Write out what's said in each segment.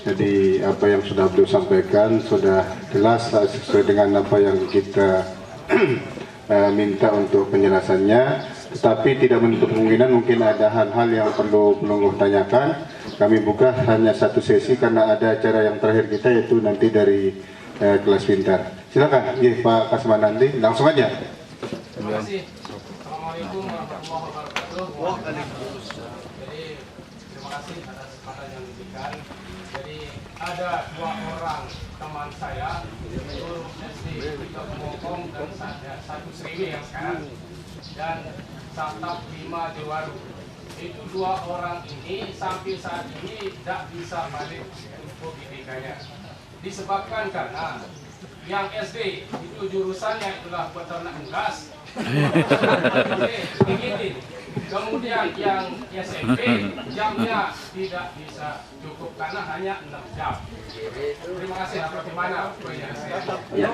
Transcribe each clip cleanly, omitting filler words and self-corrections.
Jadi apa yang sudah beliau sampaikan sudah jelas sesuai dengan apa yang kita minta untuk penjelasannya. Tetapi tidak menutup kemungkinan mungkin ada hal-hal yang perlu penunggu tanyakan. Kami buka hanya satu sesi karena ada acara yang terakhir kita yaitu nanti dari kelas pintar. Silakan, Pak Kasman nanti langsung aja. Terima kasih. Assalamualaikum warahmatullahi wabarakatuh. Jadi terima kasih atas kesempatan yang diberikan. Jadi ada 2 orang teman saya, guru SD Kita Pemokong dan satu Sriwi yang sekarang, dan Satap 5 Jewaru. Itu 2 orang ini sampai saat ini tidak bisa balik untuk IPK-nya. Disebabkan karena yang SD itu jurusannya itulah peternak unggas. Kemudian yang SMP jamnya tidak bisa cukup karena hanya 6 jam. Terima kasih. Bagaimana? Ya,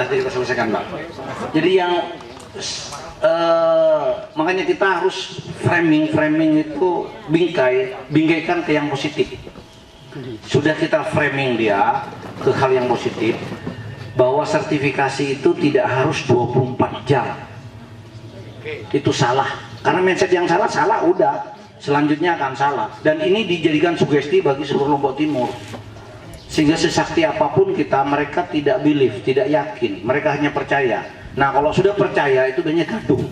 kita selesaikan, Pak. Jadi yang makanya kita harus framing itu bingkaikan ke yang positif. Sudah kita framing dia ke hal yang positif, bahwa sertifikasi itu tidak harus 24 jam. Itu salah. Karena mindset yang salah udah. Selanjutnya akan salah. Dan ini dijadikan sugesti bagi seluruh Lombok Timur. Sehingga sesakti apapun kita, mereka tidak believe, tidak yakin. Mereka hanya percaya. Nah, kalau sudah percaya itu banyak gaduh.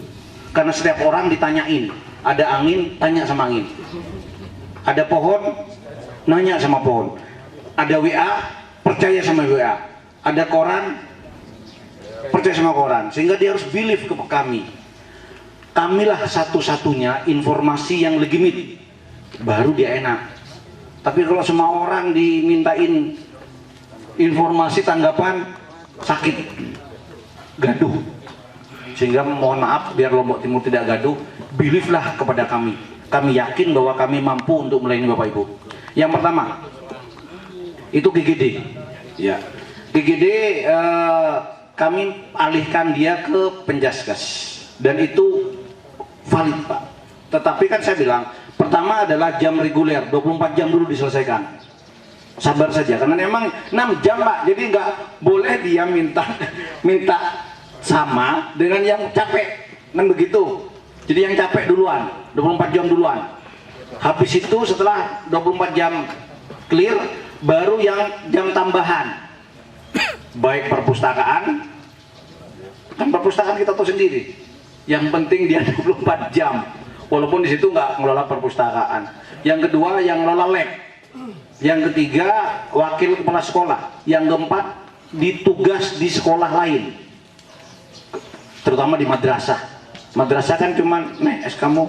Karena setiap orang ditanyain. Ada angin, tanya sama angin. Ada pohon, nanya sama pohon. Ada WA, percaya sama WA. Ada koran, percaya sama koran. Sehingga dia harus believe ke kami. Kamilah satu-satunya informasi yang legitimate, baru dia enak. Tapi kalau semua orang dimintain informasi tanggapan, sakit, gaduh. Sehingga mohon maaf, biar Lombok Timur tidak gaduh, believe lah kepada kami. Kami yakin bahwa kami mampu untuk melayani Bapak Ibu. Yang pertama, itu GGD. Ya, GGD kami alihkan dia ke Penjaskas, dan itu valid, Pak. Tetapi kan saya bilang, pertama adalah jam reguler, 24 jam dulu diselesaikan. Sabar saja, karena memang 6 jam, Pak. Jadi nggak boleh dia minta sama dengan yang capek, kan begitu. Jadi yang capek duluan, 24 jam duluan. Habis itu setelah 24 jam clear, baru yang jam tambahan. Baik perpustakaan, kan perpustakaan kita tahu sendiri. Yang penting dia 24 jam, walaupun di situ nggak ngelola perpustakaan. Yang kedua yang ngelola lab. Yang ketiga wakil kepala sekolah. Yang keempat ditugas di sekolah lain, terutama di madrasah. Madrasah kan cuman kamu,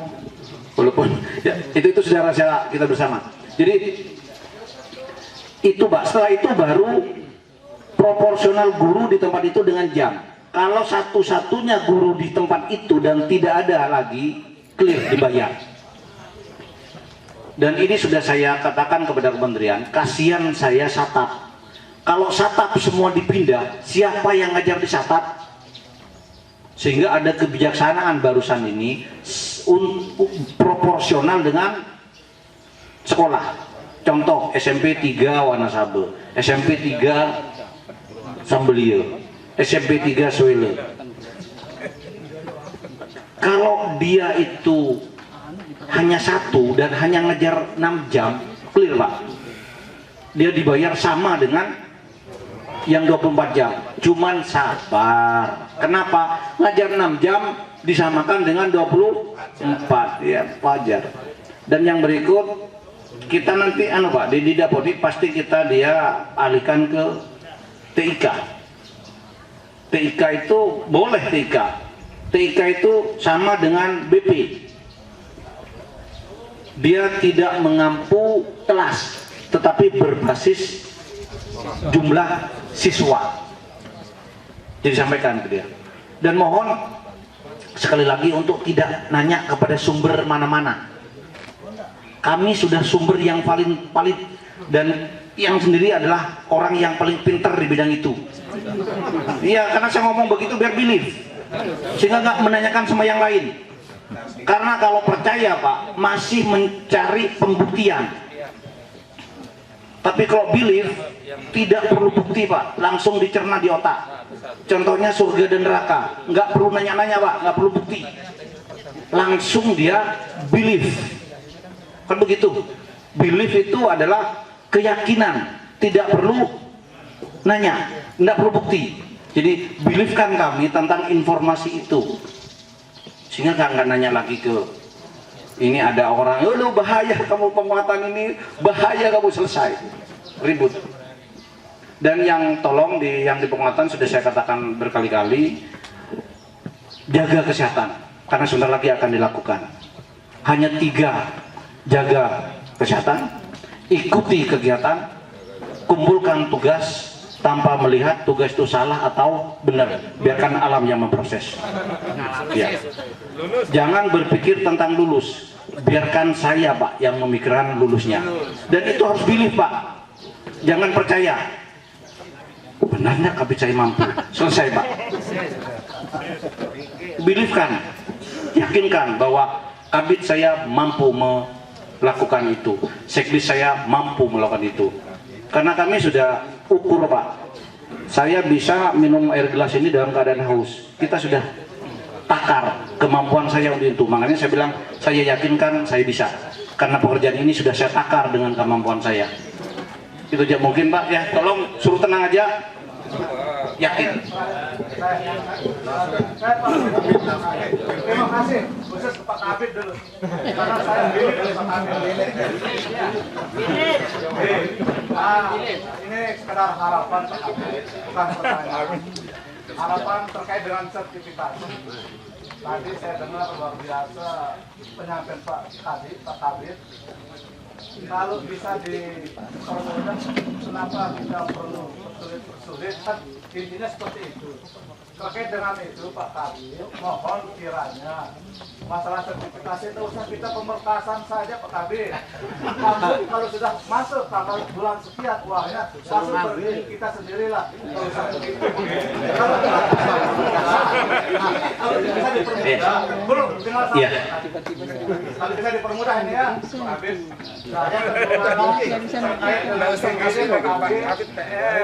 walaupun ya, itu sudah rahasia kita bersama. Jadi itu, Pak. Setelah itu baru proporsional guru di tempat itu dengan jam. Kalau satu-satunya guru di tempat itu dan tidak ada lagi, clear dibayar. Dan ini sudah saya katakan kepada kementerian, kasihan saya Satap. Kalau Satap semua dipindah, siapa yang ngajar di Satap? Sehingga ada kebijaksanaan barusan ini proporsional dengan sekolah. Contoh SMP 3 Wanasaba, SMP 3 Sambelia, SMP 3 Swele. Kalau dia itu hanya satu dan hanya ngejar 6 jam, clear, Pak. Dia dibayar sama dengan yang 24 jam. Cuman sabar. Kenapa? Ngajar 6 jam disamakan dengan 24. Ya, wajar. Dan yang berikut kita nanti Pak, di Dapodik pasti dia alihkan ke TIK. TIK itu boleh TIK. TIK itu sama dengan BP. Dia tidak mengampu kelas, tetapi berbasis jumlah siswa. Jadi sampaikan ke dia. Dan mohon sekali lagi untuk tidak nanya kepada sumber mana-mana. Kami sudah sumber yang paling valid dan yang sendiri adalah orang yang paling pintar di bidang itu. Iya, karena saya ngomong begitu biar believe, sehingga nggak menanyakan sama yang lain. Karena kalau percaya, Pak, masih mencari pembuktian. Tapi kalau belief tidak perlu bukti Pak, langsung dicerna di otak. Contohnya surga dan neraka, nggak perlu nanya-nanya Pak, nggak perlu bukti, langsung dia belief. Kan begitu. Belief itu adalah keyakinan, tidak perlu nanya, nggak perlu bukti. Jadi beliefkan kami tentang informasi itu, sehingga nggak nanya lagi ke ini ada orang, lu bahaya kamu penguatan ini, bahaya kamu, selesai ribut. Dan yang tolong yang di penguatan sudah saya katakan berkali-kali, jaga kesehatan karena sebentar lagi akan dilakukan. Hanya 3, jaga kesehatan, ikuti kegiatan, kumpulkan tugas tanpa melihat tugas itu salah atau benar, biarkan alam yang memproses. Ya. Jangan berpikir tentang lulus, biarkan saya Pak yang memikirkan lulusnya. Dan itu harus pilih Pak, jangan percaya benarnya kabit saya mampu, selesai Pak. Beliefkan, yakinkan bahwa kabit saya mampu melakukan itu, sekdis saya mampu melakukan itu. Karena kami sudah ukur Pak, saya bisa minum air gelas ini dalam keadaan haus. Kita sudah takar kemampuan saya untuk itu. Makanya saya bilang, saya yakinkan saya bisa, karena pekerjaan ini sudah saya takar dengan kemampuan saya. Itu aja mungkin Pak ya, tolong suruh tenang aja, yakin. Terima kasih khusus ke Pak Kabit dulu, karena saya pilih dari Pak Kabit. Ini sekedar harapan Pak Kabit, bukan pertanyaan. Harapan terkait dengan sertifikasi. Tadi saya dengar luar biasa penyampaian Pak Kabit. Kalau bisa dipermudah, kenapa tidak perlu bersulit-bersulit? Kan intinya seperti itu. Terkait dengan itu Pak Kabit, mohon kiranya masalah sertifikasi itu usah kita pemerkasan saja Pak Kabit. Langsung kalau sudah masuk tanggal bulan sekian uangnya langsung berdiri kita sendirilah. Kalau usah begitu. Kalau bisa dipermudah, belum tinggal satu. Kalau bisa dipermudah ini ya Pak Kabit. Saya terkait dengan sertifikasi Pak Kabit,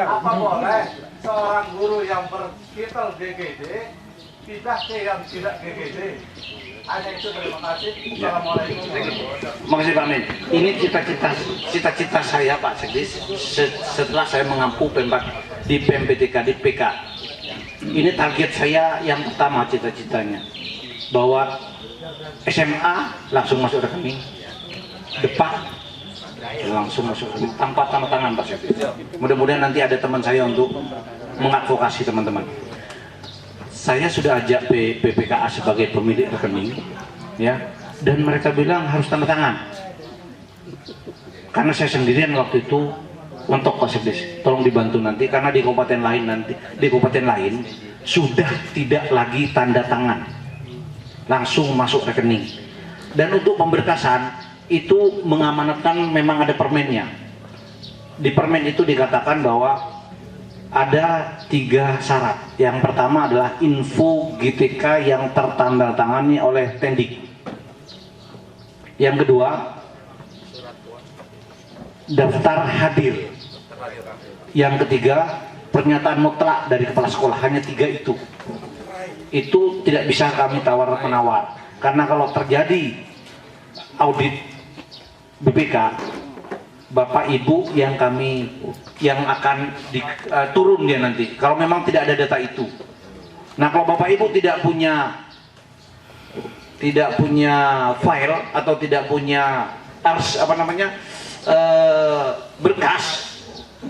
apa boleh seorang guru yang bertitel DGD pindah ke yang tidak DGD? Hanya itu, terima kasih. Assalamualaikum. Makasih Pak Amin. Ini cita-cita saya Pak Sekdis setelah saya mengampu Pembat di PMPTK di PK. Ini target saya yang pertama, cita-citanya bahwa SMA langsung masuk rekening, depan langsung masuk rekening tanpa tanda tangan Pak Sekdis. Mudah-mudahan nanti ada teman saya untuk mengadvokasi teman-teman. Saya sudah ajak PPKA sebagai pemilik rekening, ya, dan mereka bilang harus tanda tangan. Karena saya sendirian waktu itu untuk Pak Sekdis, tolong dibantu nanti, karena di kabupaten lain sudah tidak lagi tanda tangan, langsung masuk rekening. Dan untuk pemberkasan itu mengamanatkan, memang ada permennya. Di permen itu dikatakan bahwa ada 3 syarat. Yang pertama adalah info GTK yang tertandatangani oleh Tendik. Yang kedua, daftar hadir. Yang ketiga, pernyataan mutlak dari kepala sekolah. Hanya 3 itu. Itu tidak bisa kami tawar-menawar. Karena kalau terjadi audit BPK, Bapak Ibu yang akan turun dia nanti kalau memang tidak ada data itu. Nah, kalau Bapak Ibu tidak punya file atau tidak punya berkas,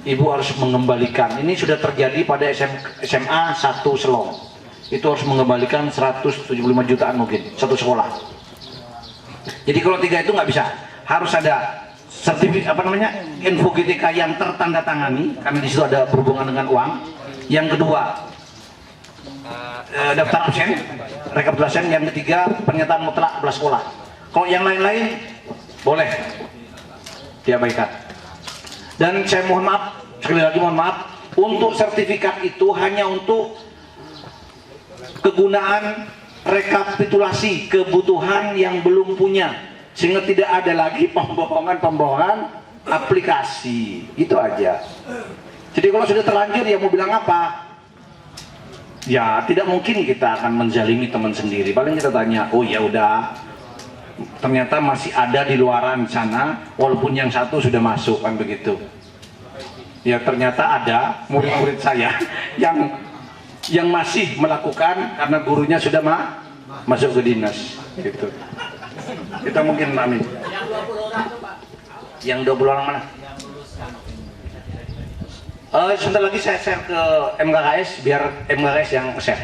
Ibu harus mengembalikan. Ini sudah terjadi pada SMA 1 Selong. Itu harus mengembalikan 175 jutaan mungkin satu sekolah. Jadi kalau 3 itu nggak bisa, harus ada sertifikat info GTK yang tertandatangani, karena di situ ada berhubungan dengan uang. Yang kedua, daftar absen, rekapitulasi. Yang ketiga, pernyataan mutlak kepala sekolah. Kalau yang lain-lain boleh diabaikan. Dan saya mohon maaf, sekali lagi mohon maaf, untuk sertifikat itu hanya untuk kegunaan rekapitulasi kebutuhan yang belum punya, sehingga tidak ada lagi pembohongan aplikasi, itu aja. Jadi kalau sudah terlanjur ya mau bilang apa? Ya tidak mungkin kita akan menzalimi teman sendiri. Paling kita tanya, oh ya udah, ternyata masih ada di luaran sana, walaupun yang satu sudah masuk, kan begitu. Ya ternyata ada murid-murid saya yang masih melakukan karena gurunya sudah masuk ke dinas, gitu. Kita mungkin amin. Yang 20 orang mana? Sebentar lagi saya share ke MKKS, biar MKKS yang share.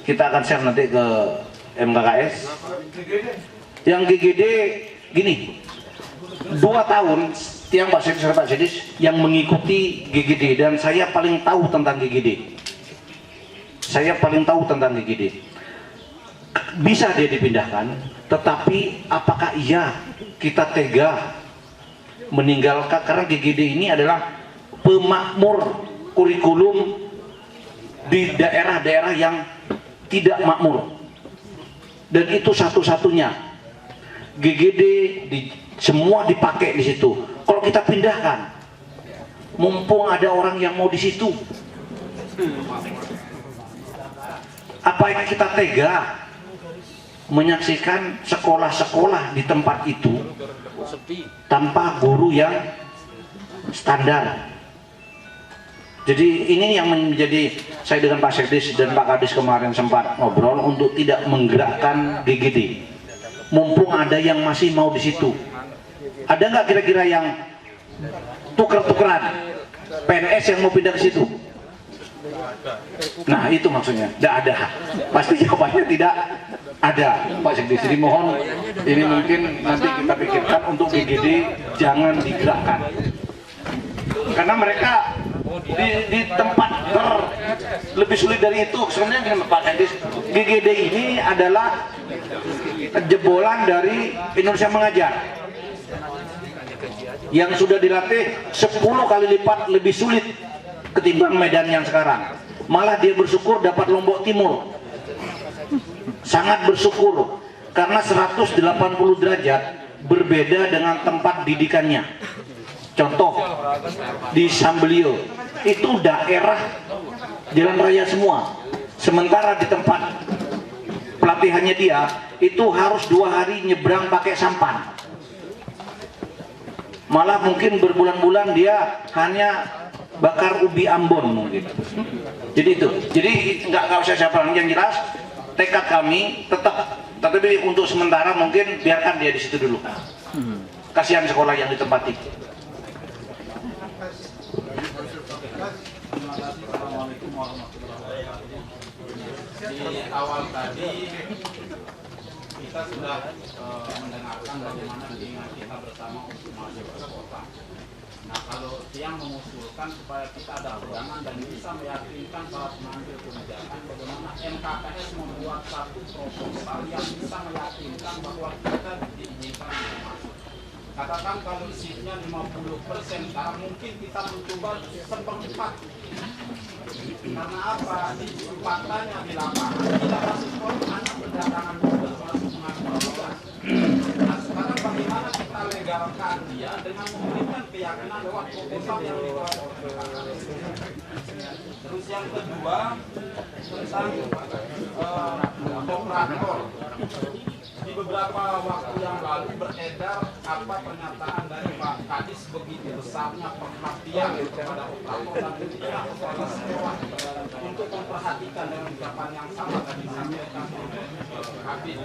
Kita akan share nanti ke MKKS. Yang GGD gini, 2 tahun tiang Pak Sidis yang mengikuti GGD, dan saya paling tahu tentang GGD. Saya paling tahu tentang GGD. Bisa dia dipindahkan, tetapi apakah iya kita tega meninggalkan, karena GGD ini adalah pemakmur kurikulum di daerah-daerah yang tidak makmur, dan itu satu-satunya GGD semua dipakai di situ. Kalau kita pindahkan, mumpung ada orang yang mau di situ, apa kita tega menyaksikan sekolah-sekolah di tempat itu tanpa guru yang standar? Jadi ini yang menjadi, saya dengan Pak Sekdis dan Pak Kadis kemarin sempat ngobrol untuk tidak menggerakkan GGD, mumpung ada yang masih mau di situ. Ada nggak kira-kira yang tuker-tukeran PNS yang mau pindah ke situ? Nah itu maksudnya, tidak ada. Pasti jawabannya tidak ada, Pak Sekdis. Jadi mohon, ini mungkin nanti kita pikirkan untuk GGD jangan digerakkan, karena mereka di tempat lebih sulit dari itu. Sebenarnya dengan Pak Sekdis, GGD ini adalah jebolan dari Indonesia Mengajar yang sudah dilatih 10 kali lipat lebih sulit ketimbang Medan yang sekarang. Malah dia bersyukur dapat Lombok Timur, sangat bersyukur, karena 180 derajat berbeda dengan tempat didikannya. Contoh di Sambelio itu daerah jalan raya semua, sementara di tempat pelatihannya dia itu harus 2 hari nyebrang pakai sampan. Malah mungkin berbulan-bulan dia hanya bakar ubi Ambon mungkin. Jadi itu, jadi nggak usah siapa, yang jelas tekad kami tetap, tetapi untuk sementara mungkin biarkan dia di situ dulu. Kasihan sekolah yang ditempati. Di awal tadi kita sudah mendengarkan bagaimana keinginan kita bersama untuk masuk ke kota. Nah, kalau yang mengusulkan supaya kita ada pegangan dan bisa meyakinkan para pengambil kebijakan, bagaimana MKKS membuat satu proposal yang bisa meyakinkan bahwa kita diizinkan untuk masuk. Katakan kalau shiftnya 50%, nah mungkin kita mencoba seperempat. Karena apa? Di faktanya di lapangan kita masih sekolah anak berdatangan juga masuk mengajar. Nah sekarang bagaimana kita legalkan dia dengan memberikan keyakinan lewat proposal yang dikeluarkan oleh MKKS. Terus yang kedua tentang operator. Di beberapa waktu yang lalu beredar apa pernyataan dari Pak Kadis begitu besarnya perhatian kepada operator dan ketika kepala sekolah untuk memperhatikan dengan ucapan yang sama tadi disampaikan oleh Habib.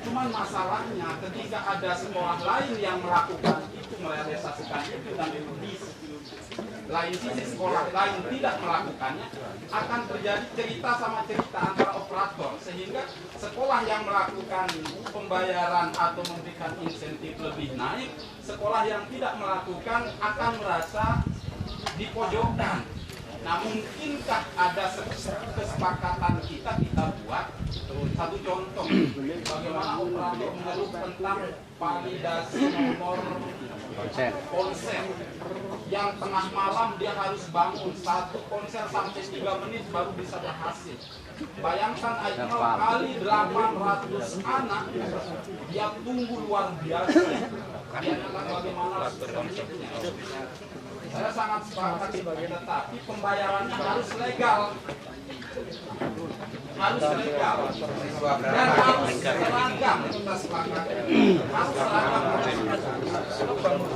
Cuman masalahnya ketika ada sekolah lain yang melakukan itu, merealisasikan itu, dan di lain sisi sekolah lain tidak melakukannya, akan terjadi cerita sama cerita antara operator, sehingga sekolah yang melakukan pembayaran atau memberikan insentif lebih naik, sekolah yang tidak melakukan akan merasa dipojokkan. Nah, mungkinkah ada kesepakatan kita buat satu contoh bagaimana operator mengeluh tentang validasi nomor ponsel yang tengah malam dia harus bangun satu ponsel sampai 3 menit baru bisa berhasil. Bayangkan Aikmal kali 800 anak, dia tunggu luar biasa. Dia akan bagaimana seterusnya. Saya sangat sepakat, tetapi pembayarannya harus legal. Harus legal dan harus seragam. Kita sepakat harus seragam.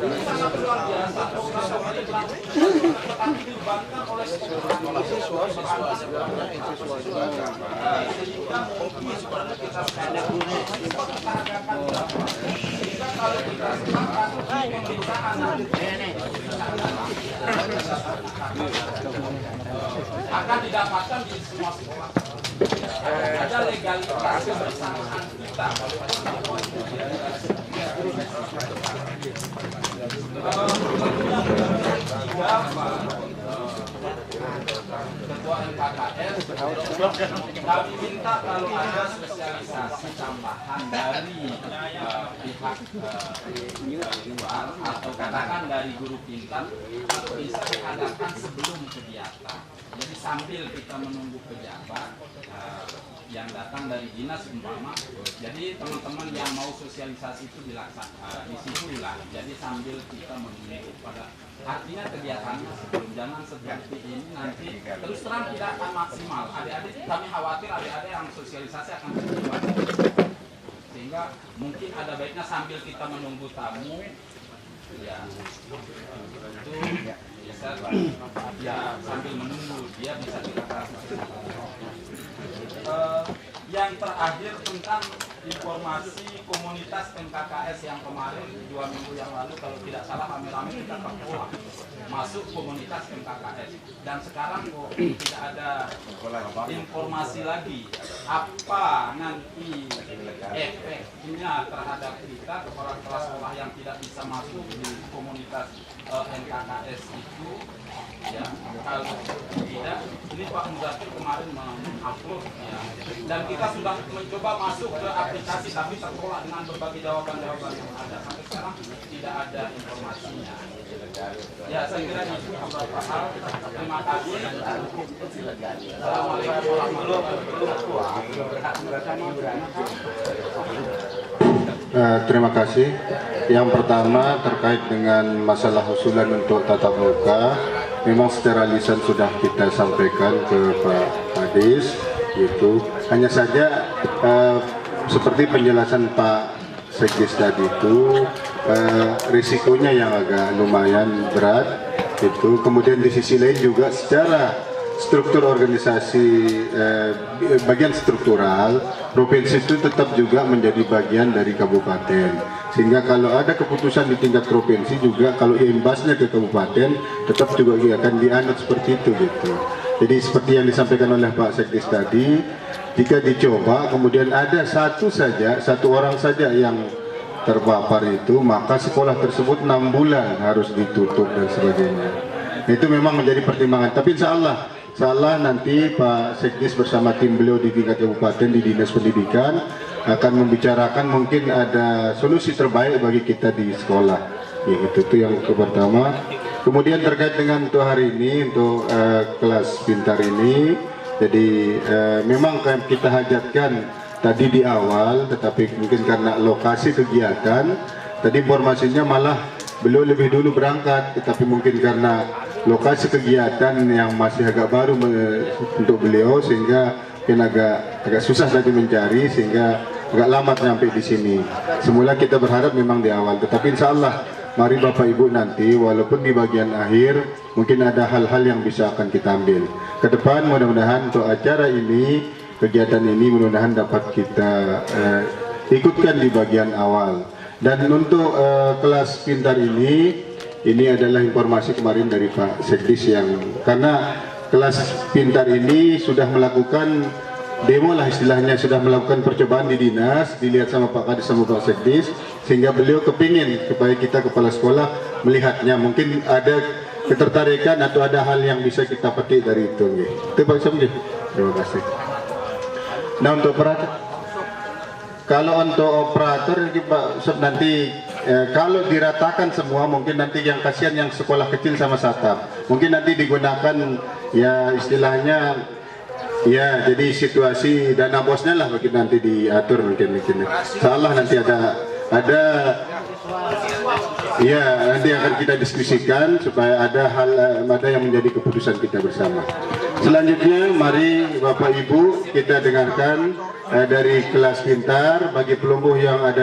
Ini sangat luar biasa program ini tetapi dibebankan oleh siswa sehingga mungkin perlu kita sekarang sehingga kalau kita sepakat pemeriksaan akan didapatkan di semua sekolah. Ada legalitas kebersamaan kita. Ketua MKKS, kami minta kalau ada sosialisasi tambahan dari pihak luar atau katakan dari guru pintar, itu bisa diadakan sebelum kegiatan. Jadi sambil kita menunggu pejabat yang datang dari dinas umpama, jadi teman-teman yang mau sosialisasi itu dilaksanakan di situ lah. Jadi sambil kita menunggu pada artinya kegiatannya sebelum, jangan seperti ini nanti terus terang tidak akan maksimal. Adik-adik kami khawatir adik-adik yang sosialisasi akan kecewa, sehingga mungkin ada baiknya sambil kita menunggu tamu ya itu bisa ya sambil menunggu dia bisa kita kasih. Yang terakhir tentang informasi komunitas MKKS yang kemarin 2 minggu yang lalu kalau tidak salah rame-rame kita terpulak masuk komunitas MKKS dan sekarang kok tidak ada informasi lagi apa nanti efeknya terhadap kita kepala sekolah yang tidak bisa masuk di komunitas MKKS itu ya. Kalau tidak, ini Pak Muzakir kemarin mengupload ya. Dan kita sudah mencoba masuk ke aplikasi tapi tertolak dengan berbagai jawaban-jawaban yang ada. Sampai sekarang tidak ada informasinya. Ya, saya kira itu beberapa hal. Terima kasih. Assalamualaikum warahmatullahi wabarakatuh. Terima kasih. Yang pertama terkait dengan masalah usulan untuk tatap muka, memang secara lisan sudah kita sampaikan ke Pak Kadis, gitu. Hanya saja seperti penjelasan Pak Sekdis tadi itu risikonya yang agak lumayan berat, itu. Kemudian di sisi lain juga secara struktur organisasi bagian struktural provinsi itu tetap juga menjadi bagian dari kabupaten, sehingga kalau ada keputusan di tingkat provinsi juga kalau imbasnya ke kabupaten tetap juga akan dianut seperti itu gitu. Jadi seperti yang disampaikan oleh Pak Sekdis tadi, jika dicoba kemudian ada satu orang saja yang terpapar itu, maka sekolah tersebut 6 bulan harus ditutup dan sebagainya. Itu memang menjadi pertimbangan, tapi insya Allah nanti Pak Sekdis bersama tim beliau di tingkat kabupaten di Dinas Pendidikan akan membicarakan mungkin ada solusi terbaik bagi kita di sekolah. Ya, itu yang pertama. Kemudian terkait dengan untuk hari ini untuk kelas pintar ini, jadi memang kita hajatkan tadi di awal, tetapi mungkin karena lokasi kegiatan tadi informasinya malah beliau lebih dulu berangkat, tetapi mungkin karena lokasi kegiatan yang masih agak baru untuk beliau sehingga mungkin agak susah tadi mencari sehingga agak lama sampai di sini. Semula kita berharap memang di awal, tetapi insya Allah mari Bapak Ibu nanti walaupun di bagian akhir mungkin ada hal-hal yang bisa akan kita ambil ke depan. Mudah-mudahan untuk acara ini, kegiatan ini mudah-mudahan dapat kita ikutkan di bagian awal. Dan untuk kelas pintar ini adalah informasi kemarin dari Pak Sekdis yang karena kelas pintar ini sudah melakukan demo lah istilahnya, sudah melakukan percobaan di dinas, dilihat sama Pak Kadis sama Pak Sekdis, sehingga beliau kepingin supaya kita kepala sekolah melihatnya, mungkin ada ketertarikan atau ada hal yang bisa kita petik dari itu. Itu Pak Sekdis. Terima kasih. Nah untuk kalau untuk operator nanti kalau diratakan semua mungkin nanti yang kasihan yang sekolah kecil sama satap mungkin nanti digunakan ya istilahnya Ya, jadi situasi dana bosnya lah mungkin nanti diatur mungkin. Insyaallah nanti ada ya, nanti akan kita diskusikan supaya ada yang menjadi keputusan kita bersama. Selanjutnya mari Bapak Ibu kita dengarkan dari kelas pintar bagi pelumbuh yang ada